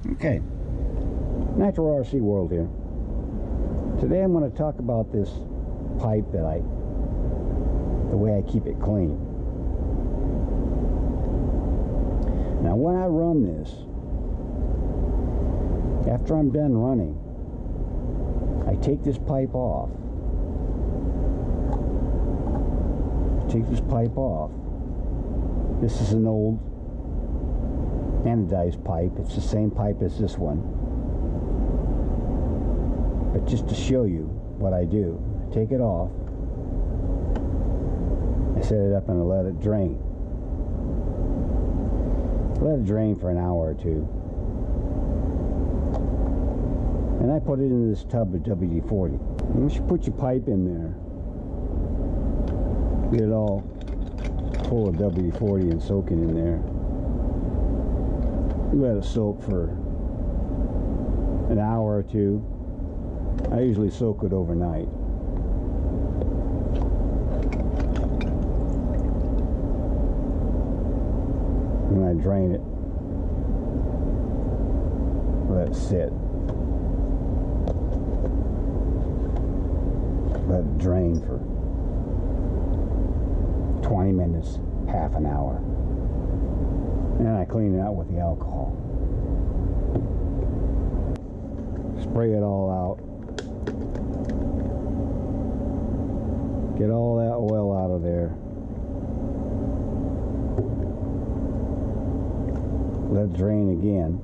Okay, Nitro RC World here. Today I'm going to talk about this pipe that the way I keep it clean. Now when I run this, after I'm done running, I take this pipe off. Take this pipe off. This is an old anodized pipe. It's the same pipe as this one, but just to show you what I do, I take it off, I set it up and I let it drain. Let it drain for an hour or two, and I put it in this tub of WD-40. Once you put your pipe in there, get it all full of WD-40 and soak it in there. You let it soak for an hour or two. I usually soak it overnight. And I drain it. Let it sit. Let it drain for 20 minutes, half an hour. And I clean it out with the alcohol. Spray it all out. Get all that oil out of there. Let it drain again.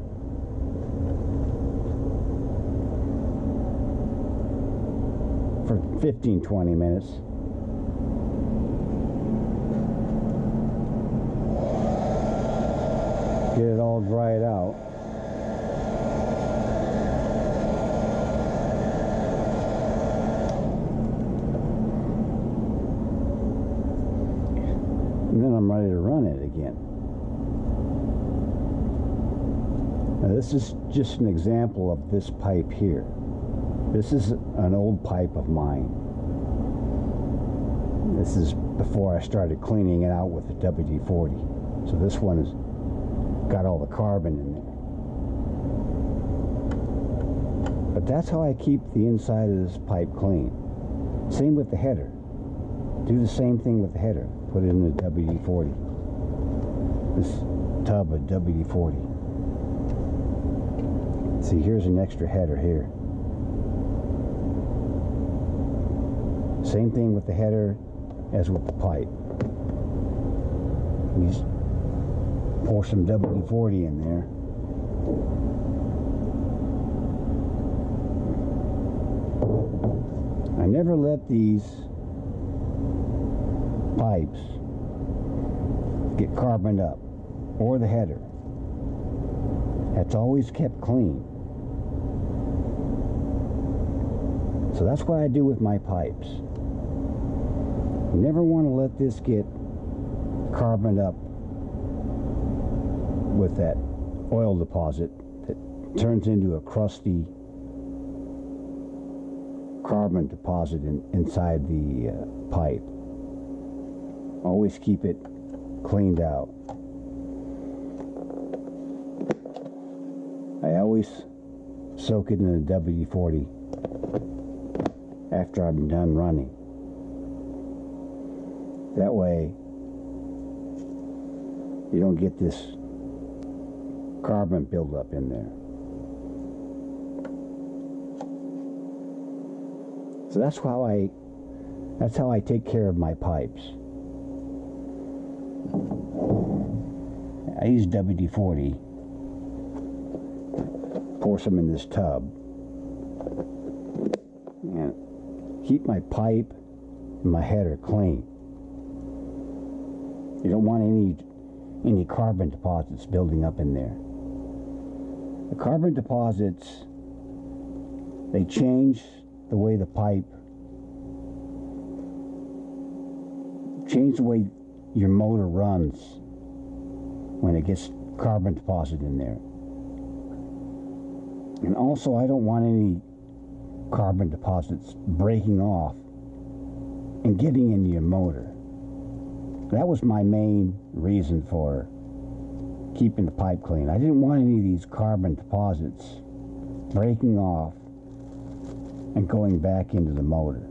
For 15-20 minutes. Get it all dried out. And then I'm ready to run it again. Now this is just an example of this pipe here. This is an old pipe of mine. This is before I started cleaning it out with the WD-40. So this one has got all the carbon in there. But that's how I keep the inside of this pipe clean. Same with the header. Do the same thing with the header. Put it in the WD-40. This tub of WD-40. See, here's an extra header here. Same thing with the header as with the pipe. You just pour some WD-40 in there. I never let these pipes get carboned up, or the header. That's always kept clean. So that's what I do with my pipes. You never want to let this get carboned up with that oil deposit that turns into a crusty carbon deposit inside the pipe. Always keep it cleaned out. I always soak it in the WD-40 after I'm done running. That way you don't get this carbon buildup in there. So that's how I take care of my pipes. I use WD-40, pour some in this tub, and keep my pipe and my header clean. You don't want any carbon deposits building up in there. The carbon deposits, they change the way the pipe, change the way your motor runs when it gets carbon deposit in there. And also, I don't want any carbon deposits breaking off and getting into your motor. That was my main reason for keeping the pipe clean. I didn't want any of these carbon deposits breaking off and going back into the motor.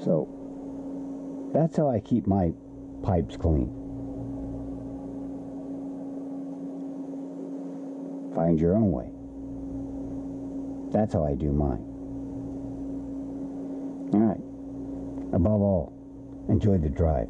So that's how I keep my pipes clean. Find your own way. That's how I do mine. Alright. Above all, enjoy the drive.